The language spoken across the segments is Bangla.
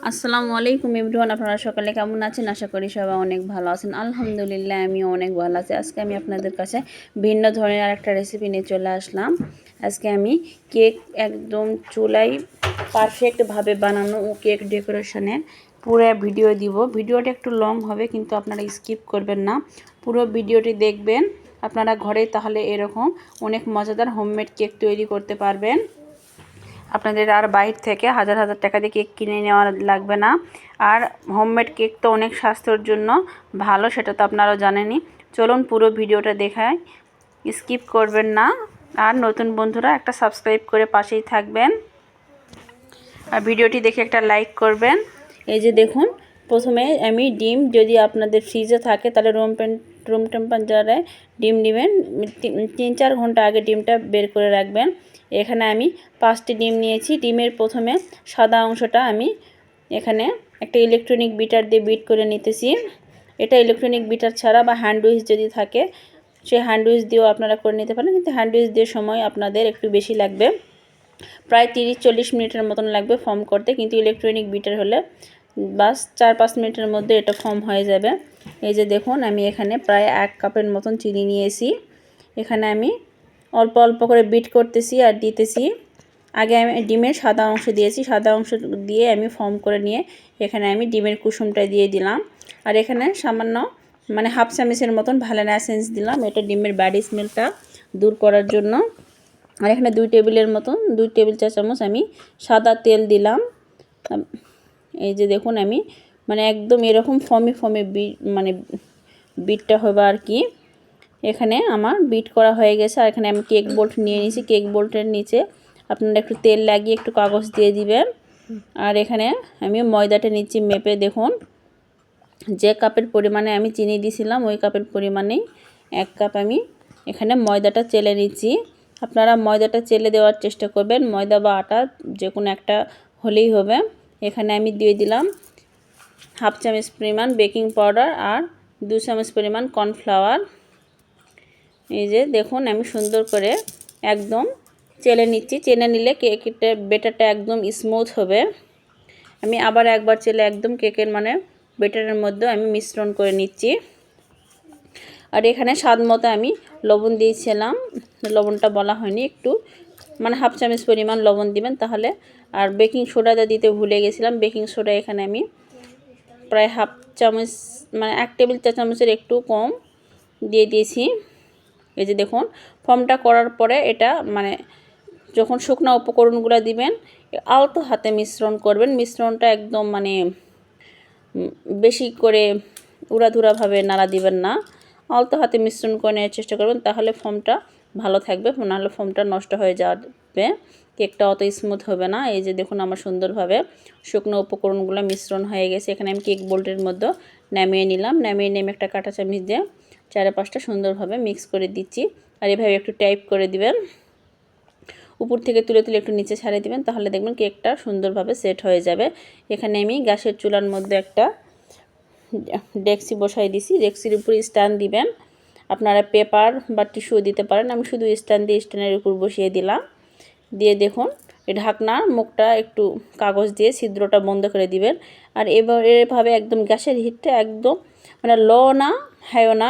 আসসালামু আলাইকুম এভরিওয়ান, আপনারা সকালে কেমন আছেন? আশা করি সবাই অনেক ভালো আছেন। আলহামদুলিল্লাহ আমিও অনেক ভালো আছি। আজকে আমি আপনাদের কাছে ভিন্ন ধরনের আরেকটা রেসিপি নিয়ে চলে আসলাম। আজকে আমি কেক একদম চুলায় পারফেক্টভাবে বানানো ও কেক ডেকোরেশনের পুরো ভিডিও দিব। ভিডিওটা একটু লং হবে, কিন্তু আপনারা স্কিপ করবেন না, পুরো ভিডিওটি দেখবেন। আপনারা ঘরে তাহলে এরকম অনেক মজাদার হোমমেড কেক তৈরি করতে পারবেন। আপনাদের আর বাইরে থেকে হাজার হাজার টাকা দিয়ে কেক কিনে নেওয়া লাগবে না। আর হোমমেড কেক তো অনেক স্বাস্থ্যের জন্য ভালো, সেটা তো আপনারাও জানেনই। চলুন পুরো ভিডিওটা দেখাই, স্কিপ করবেন না। আর নতুন বন্ধুরা একটা সাবস্ক্রাইব করে পাশেই থাকবেন, আর ভিডিওটি দেখে একটা লাইক করবেন। এই যে দেখুন, প্রথমে আমি ডিম, যদি আপনাদের ফ্রিজে থাকে তাহলে রুম টেম্পারেচারে ডিম নেবেন। 3-4 ঘন্টা আগে ডিমটা বের করে রাখবেন। এখানে আমি 5টি ডিম নিয়েছি। ডিমের প্রথমে সাদা অংশটা আমি এখানে একটা ইলেকট্রনিক বিটার দিয়ে বিট করে নিতেছি। এটা ইলেকট্রনিক বিটার ছাড়া বা হ্যান্ড উইচ যদি থাকে, সেই হ্যান্ড উইচ দিয়েও আপনারা করে নিতে পারেন, কিন্তু হ্যান্ড উইচ দিয়ে সময় আপনাদের একটু বেশি লাগবে, প্রায় 30-40 মিনিটের মতন লাগবে ফর্ম করতে। কিন্তু ইলেকট্রনিক বিটার হলে বাস 4-5 মিনিটের মধ্যে এটা ফর্ম হয়ে যাবে। এই যে দেখুন, আমি এখানে প্রায় 1 কাপের মতন চিনি নিয়েছি। এখানে আমি অল্প অল্প করে বিট করতেছি আর দিতেছি। আগে আমি ডিমের সাদা অংশ দিয়েছি, সাদা অংশ দিয়ে আমি ফর্ম করে নিয়ে এখানে আমি ডিমের কুসুমটা দিয়ে দিলাম। আর এখানে সামান্য হাফ চামচের মতন ভ্যানিলা এসেন্স দিলাম, এটা ডিমের ব্যাড স্মেলটা দূর করার জন্য। আর এখানে 2 টেবিল চা চামচ আমি সাদা তেল দিলাম। এই যে দেখুন, আমি একদম এরকম ফমি বিটটা হবে আর কি। এখানে আমার বিট করা হয়ে গেছে। আর এখানে আমি কেক বোল্ট নিয়ে নিয়েছি। কেক বোল্টের নিচে আপনারা একটু তেল লাগিয়ে একটু কাগজ দিয়ে দিবেন। আর এখানে আমি ময়দাটা নিচ্ছি মেপে। দেখুন, যে কাপের পরিমাণে আমি চিনি দিয়েছিলাম ওই কাপের পরিমাণেই 1 কাপ আমি এখানে ময়দাটা চেলে নিচ্ছি। আপনারা ময়দাটা চেলে দেওয়ার চেষ্টা করবেন, ময়দা বা আটা যে কোনো একটা হলেই হবে। এখানে আমি দিয়ে দিলাম হাফ চামচ পরিমাণ বেকিং পাউডার আর 2 চামচ পরিমাণ কর্নফ্লাওয়ার। এই যে দেখুন, আমি সুন্দর করে একদম চেলে নিচ্ছি। চেলে নিলে কেকের ব্যাটারটা একদম স্মুথ হবে। আমি আবার একবার চেলে একদম কেকের ব্যাটারের মধ্যে আমি মিশ্রণ করে নিচ্ছি। আর এখানে স্বাদ মতো আমি লবণ দিয়েছিলাম, লবণটা বলা হয়নি, একটু হাফ চামচ পরিমাণ লবণ দিবেন তাহলে। আর বেকিং সোডাটা দিতে ভুলে গেছিলাম। বেকিং সোডা এখানে আমি প্রায় হাফ চামচ 1 টেবিল চা চামচের একটু কম দিয়ে দিয়েছি। এই যে দেখুন, ফর্মটা করার পরে এটা যখন শুকনো উপকরণগুলো দিবেন আলতো হাতে মিশ্রণ করবেন। মিশ্রণটা একদম বেশি করে উড়াধুরাভাবে নাড়া দিবেন না, আলতো হাতে মিশ্রণ করে নেওয়ার চেষ্টা করবেন, তাহলে ফর্মটা ভালো থাকবে। নাহলে ফর্মটা নষ্ট হয়ে যাবে, কেকটা অত স্মুথ হবে না। এই যে দেখুন, আমার সুন্দরভাবে শুকনো উপকরণগুলো মিশ্রণ হয়ে গেছে। এখানে আমি কেক বোল্টের মধ্যে নামিয়ে নিলাম। নামিয়ে নিয়ে একটা কাঁটা চামচ দিয়ে 4-5টা সুন্দরভাবে মিক্স করে দিচ্ছি। আর এভাবে একটু টাইপ করে দিবেন, উপর থেকে তুলে তুলে একটু নিচে ছাড়িয়ে দিবেন, তাহলে দেখবেন কেকটা সুন্দরভাবে সেট হয়ে যাবে। এখানে আমি গ্যাসের চুলার মধ্যে একটা ডেক্সি বসাই দিছি। ডেক্সির উপর স্ট্যান্ড দিবেন, আপনারা পেপার বা টিস্যু দিতে পারেন। আমি শুধু স্ট্যান্ড দিয়ে স্ট্যান্ডের উপর বসিয়ে দিলাম। দিয়ে দেখুন, এই ঢাকনার মুখটা একটু কাগজ দিয়ে ছিদ্রটা বন্ধ করে দিবেন। আর এভাবে একদম গ্যাসের হিটটা একদম লো না হাইও না,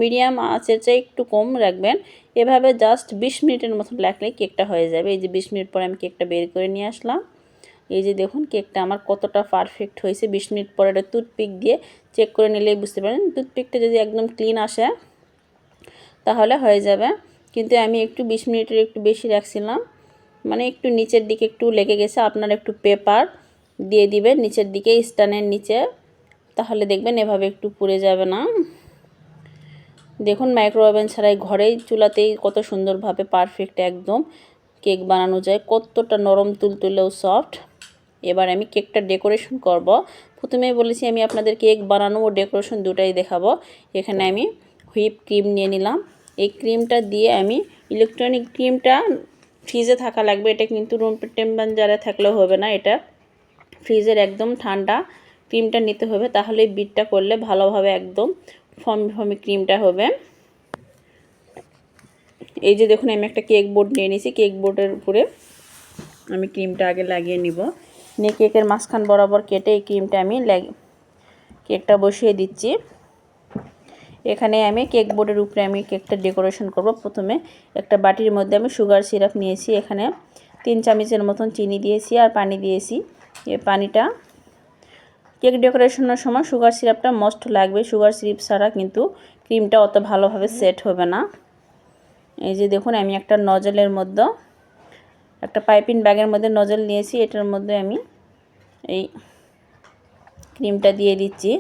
মিডিয়াম আঁচের চেয়ে একটু কম রাখবেন। এভাবে জাস্ট 20 মিনিটের মতো রাখলেই কেকটা হয়ে যাবে। এই যে 20 মিনিট পরে আমি কেকটা বের করে নিয়ে আসলাম। এই যে দেখুন, কেকটা আমার কতটা পারফেক্ট হয়েছে। 20 মিনিট পরে এটা টুথপিক দিয়ে চেক করে নিলেই বুঝতে পারেন। টুথপিকটা যদি একদম ক্লিন আসে তাহলে হয়ে যাবে, কিন্তু আমি একটু 20 মিনিটের একটু বেশি রাখছিলাম, একটু নিচের দিকে একটু লেগে গেছে। আপনারা একটু পেপার দিয়ে দিবেন নিচের দিকে, স্ট্যান্ডের নিচে, তাহলে দেখবেন এভাবে একটু পুড়ে যাবে না। দেখুন, মাইক্রো ওভেন ছাড়াই ঘরেই চুলাতেই কত সুন্দরভাবে পারফেক্ট একদম কেক বানানো যায়, কতটা নরম তুলতুলেও সফট। এবার আমি কেকটা ডেকোরেশন করব। প্রথমেই বলেছি আমি আপনাদের কেক বানানো ও ডেকোরেশন দুটাই দেখাবো। এখানে আমি হুইপ ক্রিম নিয়ে নিলাম। এই ক্রিমটা দিয়ে আমি, ইলেকট্রনিক ক্রিমটা ফ্রিজে থাকা লাগবে, এটা কিন্তু রুম টেম্পারেচারে থাকলেও হবে না, এটা ফ্রিজের একদম ঠান্ডা ক্রিমটা নিতে হবে, তাহলে বিটটা করলে ভালোভাবে একদম ফর্মি ক্রিমটা হবে। এই যে দেখুন, আমি একটা কেক বোর্ড নিয়ে নিয়েছি। কেক বোর্ডের উপরে আমি ক্রিমটা আগে লাগিয়ে নিব। নিয়ে কেকের মাঝখান বরাবর কেটে এই ক্রিমটা আমি কেকটা বসিয়ে দিচ্ছি। এখানে আমি কেক বোর্ডের উপরে আমি কেকটা ডেকোরেশন করব। প্রথমে একটা বাটির মধ্যে আমি সুগার সিরাপ নিয়েছি, এখানে 3 চামচের মতন চিনি দিয়েছি আর পানি দিয়েছি। এই পানিটা কেক ডেকোরেশনের সময় সুগার সিরাপটা মাস্ট লাগবে, সুগার সিরাপ ছাড়া কিন্তু ক্রিমটা অত ভালোভাবে সেট হবে না। এই যে দেখুন আমি একটা নজলের মধ্যে একটা পাইপিং ব্যাগের মধ্যে নজল নিয়েছি, এটার মধ্যে আমি এই ক্রিমটা দিয়ে দিচ্ছি।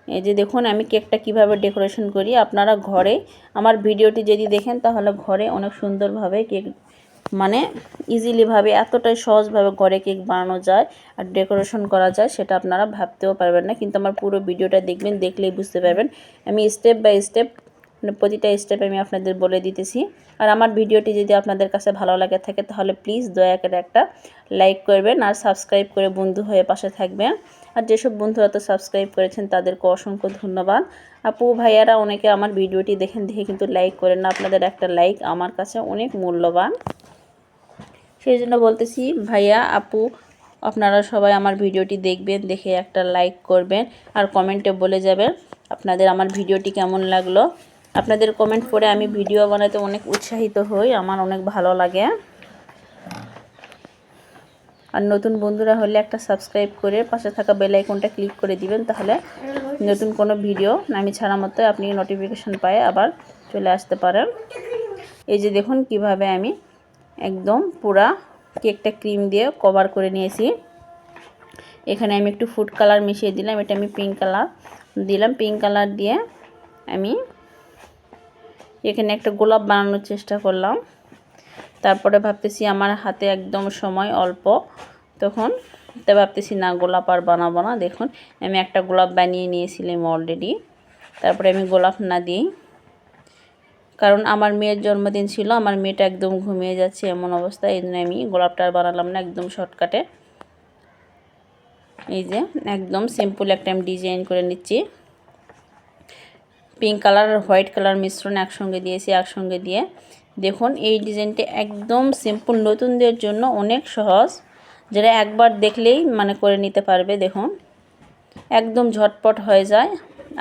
এই যে দেখুন আমি কেকটা কিভাবে ডেকোরেশন করি। আপনারা ঘরে আমার ভিডিওটি যদি দেখেন তাহলে ঘরে অনেক সুন্দরভাবে কেক মানে ইজিলিভাবে এতটাই সহজভাবে ঘরে কেক বানানো যায় আর ডেকোরেশন করা যায়, সেটা আপনারা ভাবতেও পারবেন না। কিন্তু আমার পুরো ভিডিওটা দেখবেন, দেখলেই বুঝতে পারবেন। আমি স্টেপ বাই স্টেপ প্রতিটা স্টেপ আমি আপনাদের বলে দিতেছি। আর আমার ভিডিওটি যদি আপনাদের কাছে ভালো লাগে থাকে তাহলে প্লিজ দয়া করে একটা লাইক করবেন আর সাবস্ক্রাইব করে বন্ধু হয়ে পাশে থাকবেন। আর যেসব বন্ধুরা তো সাবস্ক্রাইব করেছেন তাদেরকে অসংখ্য ধন্যবাদ। আপু ভাইয়ারা অনেকে আমার ভিডিওটি দেখে কিন্তু লাইক করেন না, আপনাদের একটা লাইক আমার কাছে অনেক মূল্যবান। সেই জন্য বলতেছি ভাইয়া আপু আপনারা সবাই আমার ভিডিওটি দেখবেন, দেখে একটা লাইক করবেন আর কমেন্টে বলে যাবেন আপনাদের আমার ভিডিওটি কেমন লাগলো। আপনাদের কমেন্ট পড়ে আমি ভিডিও বানাতে অনেক উৎসাহিত হই, আমার অনেক ভালো লাগে। আর নতুন বন্ধুরা হলে একটা সাবস্ক্রাইব করে পাশে থাকা বেল আইকনটা ক্লিক করে দিবেন, তাহলে নতুন কোনো ভিডিও আমি ছাড়া মতো আপনি নোটিফিকেশন পায় আবার চলে আসতে পারেন। এই যে দেখুন কিভাবে আমি একদম পুরা কেকটা ক্রিম দিয়ে কভার করে নিয়েছি। এখানে আমি একটু ফুড কালার মিশিয়ে দিলাম, এটা আমি পিঙ্ক কালার দিলাম। পিঙ্ক কালার দিয়ে আমি এখানে একটা গোলাপ বানানোর চেষ্টা করলাম। তারপরে ভাবতেছি আমার হাতে একদম সময় অল্প, তখন ভাবতেছি না গোলাপ আর বানাবো না। দেখুন আমি একটা গোলাপ বানিয়ে নিয়েছিলাম অলরেডি। তারপরে আমি গোলাপ না দিই, কারণ আমার মেয়ের জন্মদিন ছিল, আমার মেয়েটা একদম ঘুমিয়ে যাচ্ছে এমন অবস্থা, এই জন্য আমি গোলাপটা আর বানালাম না, একদম শর্টকাটে এই যে একদম সিম্পল একটা আমি ডিজাইন করে নিচ্ছি। পিঙ্ক কালার আর হোয়াইট কালার মিশ্রণ একসঙ্গে দিয়েছি, একসঙ্গে দিয়ে দেখুন এই ডিজাইনটা একদম সিম্পল, নতুনদের জন্য অনেক সহজ, যেটা একবার দেখলেই মানে করে নিতে পারবে। দেখুন একদম ঝটপট হয়ে যায়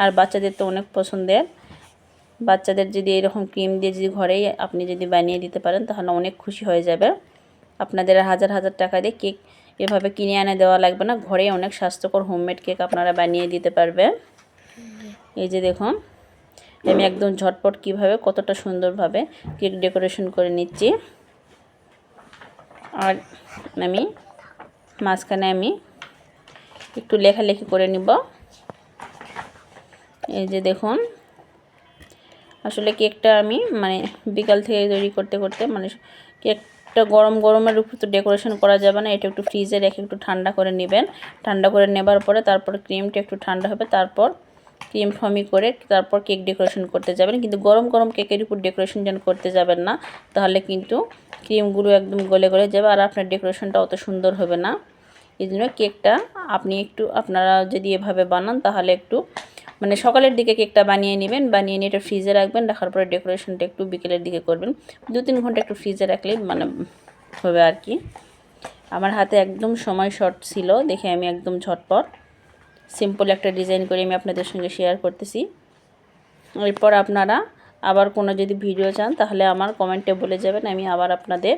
আর বাচ্চাদের তো অনেক পছন্দের। বাচ্চাদের যদি এরকম ক্রিম দিয়ে যদি ঘরেই আপনি যদি বানিয়ে দিতে পারেন তাহলে অনেক খুশি হয়ে যাবে। আপনাদের হাজার হাজার টাকা দিয়ে কেক এভাবে কিনে এনে দেওয়া লাগবে না, ঘরেই অনেক স্বাস্থ্যকর হোমমেড কেক আপনারা বানিয়ে দিতে পারবেন। এই যে দেখুন আমি একদম ঝটপট কিভাবে কতটা সুন্দরভাবে কেক ডেকোরেশন করে নিচ্ছি। আর আমি মাঝখানে আমি একটু লেখালেখি করে নিব। এই যে দেখুন আসলে কেকটা আমি মানে বিকাল থেকে তৈরি করতে করতে মানে কেকটা গরমের উপর তো ডেকোরেশন করা যাবে না, এটা একটু ফ্রিজে রেখে একটু ঠান্ডা করে নেবেন। ঠান্ডা করে নেবার পরে তারপর ক্রিমটা একটু ঠান্ডা হবে, তারপর ক্রিম ফর্মি করে তারপর কেক ডেকোরেশন করতে যাবেন। কিন্তু গরম কেকের উপর ডেকোরেশন যেন করতে যাবেন না, তাহলে কিন্তু ক্রিমগুলো একদম গলে গলে যাবে আর আপনার ডেকোরেশনটা অত সুন্দর হবে না। এই জন্য কেকটা আপনি একটু আপনারা যদি এভাবে বানান তাহলে একটু মানে সকালের দিকে কেকটা বানিয়ে নেবেন, বানিয়ে নিয়ে এটা ফ্রিজে রাখবেন, রাখার পরে ডেকোরেশনটা একটু বিকেলের দিকে করবেন। 2-3 ঘন্টা একটু ফ্রিজে রাখলেই মানে হবে আর কি। আমার হাতে একদম সময় শর্ট ছিল দেখে আমি একদম ঝটপট সিম্পল একটা ডিজাইন করে আমি আপনাদের সঙ্গে শেয়ার করতেছি। এরপর আপনারা আবার কোনো যদি ভিডিও চান তাহলে আমার কমেন্টে বলে যাবেন, আমি আবার আপনাদের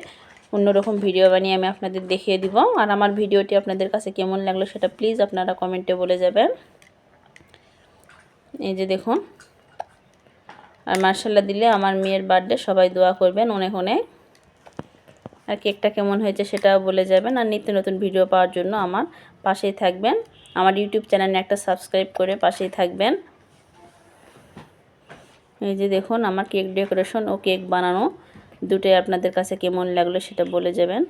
অন্যরকম ভিডিও বানিয়ে আমি আপনাদের দেখিয়ে দিব। আর আমার ভিডিওটি আপনাদের কাছে কেমন লাগলো সেটা প্লিজ আপনারা কমেন্টে বলে যাবেন। এই যে দেখুন আর মাশাআল্লাহ দিলে আমার মেয়ের বার্থডে, সবাই দোয়া করবেন অনেক অনেক। আর কেকটা কেমন হয়েছে সেটাও বলে যাবেন। আর নিত্য নতুন ভিডিও পাওয়ার জন্য আমার পাশেই থাকবেন, আমার ইউটিউব চ্যানেলে একটা সাবস্ক্রাইব করে পাশেই থাকবেন। এই যে দেখুন আমার কেক ডেকোরেশন ও কেক বানানো দুটোই আপনাদের কাছে কেমন লাগলো সেটা বলে যাবেন।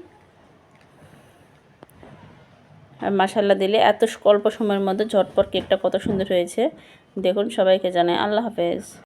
আর মাশাআল্লাহ দিলে এত অল্প সময়ের মধ্যে ঝটপট কেকটা কত সুন্দর হয়েছে দেখুন। সবাইকে জানাই আল্লাহ হাফেজ।